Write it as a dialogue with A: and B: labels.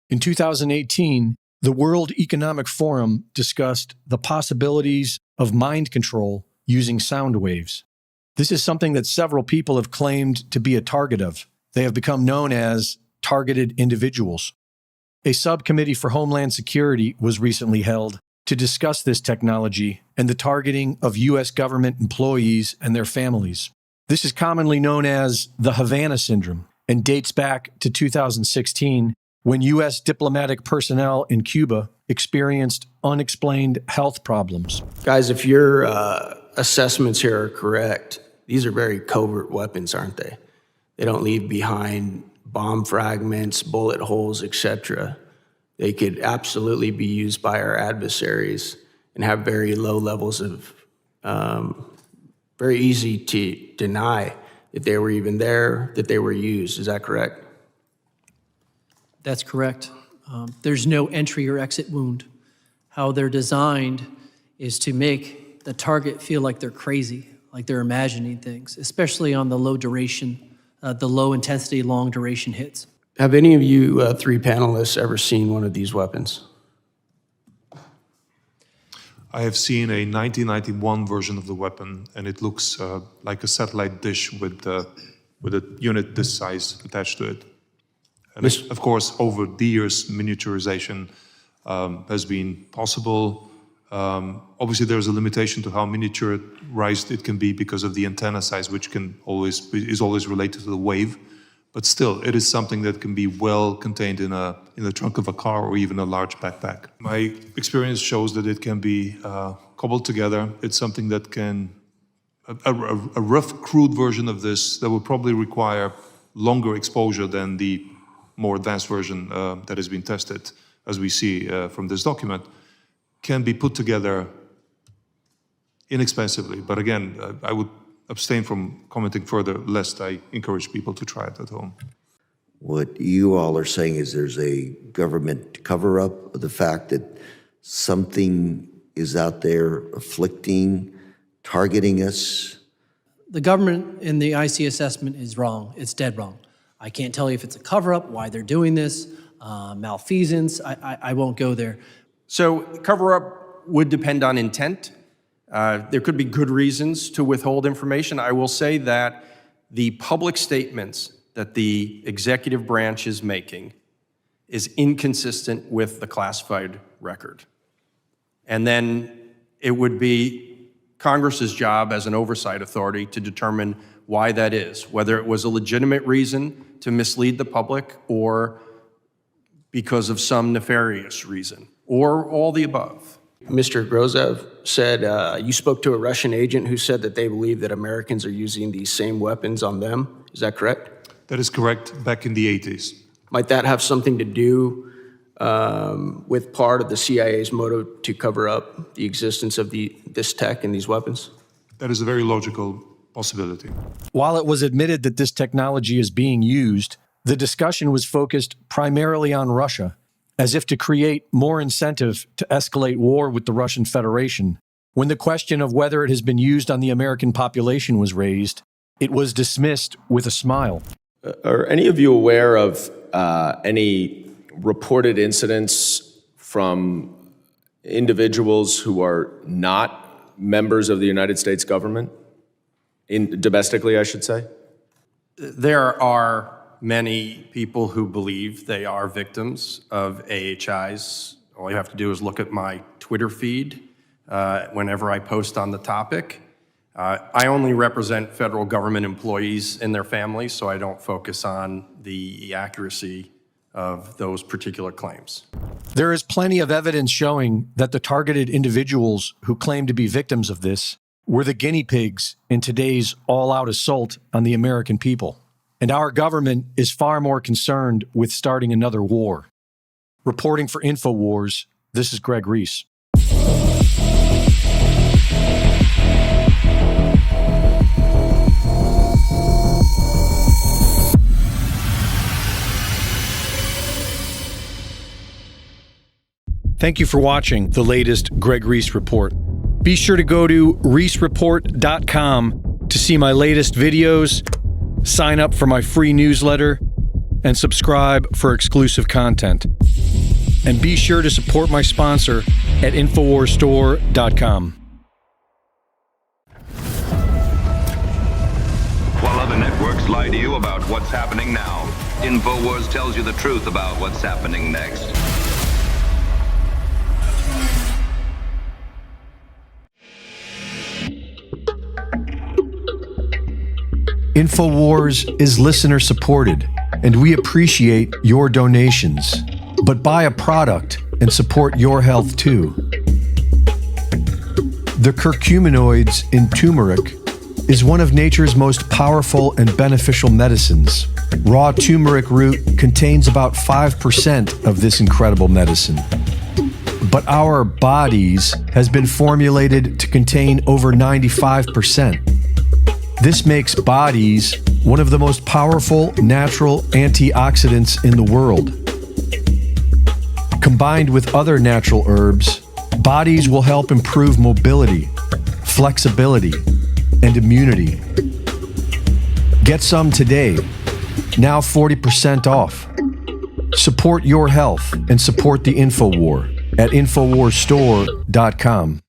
A: In 2018, the World Economic Forum discussed the possibilities of mind control using sound waves. This is something that several people have claimed to be a target of. They have become known as targeted individuals. A subcommittee for Homeland Security was recently held to discuss this technology and the targeting of U.S. government employees and their families. This is commonly known as the Havana Syndrome and dates back to 2016 when U.S. diplomatic personnel in Cuba experienced unexplained health problems.
B: Guys, if your assessments here are correct, these are very covert weapons, aren't they? They don't leave behind bomb fragments, bullet holes, etc. They could absolutely be used by our adversaries and have very low levels of, very easy to deny that they were even there, that they were used. Is that correct?
C: That's correct. There's no entry or exit wound. How they're designed is to make the target feel like they're crazy, like they're imagining things, especially on the low duration, the low intensity, long duration hits.
B: Have any of you three panelists ever seen one of these weapons?
D: I have seen a 1991 version of the weapon, and it looks like a satellite dish with a unit this size attached to it. And of course, over the years, miniaturization has been possible. Obviously, there's a limitation to how miniaturized it can be because of the antenna size, which is always related to the wave. But still, it is something that can be well contained in the trunk of a car or even a large backpack. My experience shows that it can be cobbled together. It's something that can, a rough, crude version of this that would probably require longer exposure than the more advanced version that has been tested, as we see from this document, can be put together inexpensively. But again, I would abstain from commenting further, lest I encourage people to try it at home.
E: What you all are saying is there's a government cover-up of the fact that something is out there afflicting, targeting us?
C: The government in the IC assessment is wrong. It's dead wrong. I can't tell you if it's a cover-up, why they're doing this, malfeasance. I won't go there.
F: So cover-up would depend on intent. There could be good reasons to withhold information. I will say that the public statements that the executive branch is making is inconsistent with the classified record. And then it would be Congress's job as an oversight authority to determine why that is, whether it was a legitimate reason to mislead the public or because of some nefarious reason, or all the above.
B: Mr. Grozev said you spoke to a Russian agent who said that they believe that Americans are using these same weapons on them. Is that correct?
D: That is correct, back in the 80s.
B: Might that have something to do with part of the CIA's motive to cover up the existence of this tech and these weapons?
D: That is a very logical possibility.
A: While it was admitted that this technology is being used, the discussion was focused primarily on Russia, as if to create more incentive to escalate war with the Russian Federation. When the question of whether it has been used on the American population was raised, it was dismissed with a smile.
G: Are any of you aware of any reported incidents from individuals who are not members of the United States government? Domestically, I should say?
F: There are many people who believe they are victims of AHIs. All you have to do is look at my Twitter feed whenever I post on the topic. I only represent federal government employees and their families, so I don't focus on the accuracy of those particular claims.
A: There is plenty of evidence showing that the targeted individuals who claim to be victims of this were the guinea pigs in today's all-out assault on the American people. And our government is far more concerned with starting another war. Reporting for InfoWars, this is Greg Reese. Thank you for watching the latest Greg Reese Report. Be sure to go to reesereport.com to see my latest videos, sign up for my free newsletter, and subscribe for exclusive content. And be sure to support my sponsor at InfoWarsStore.com.
H: While other networks lie to you about what's happening now, InfoWars tells you the truth about what's happening next.
A: InfoWars is listener supported, and we appreciate your donations. But buy a product and support your health too. The curcuminoids in turmeric is one of nature's most powerful and beneficial medicines. Raw turmeric root contains about 5% of this incredible medicine. But our bodies has been formulated to contain over 95%. This makes bodies one of the most powerful natural antioxidants in the world. Combined with other natural herbs, bodies will help improve mobility, flexibility, and immunity. Get some today, now 40% off. Support your health and support the InfoWar at InfoWarsStore.com.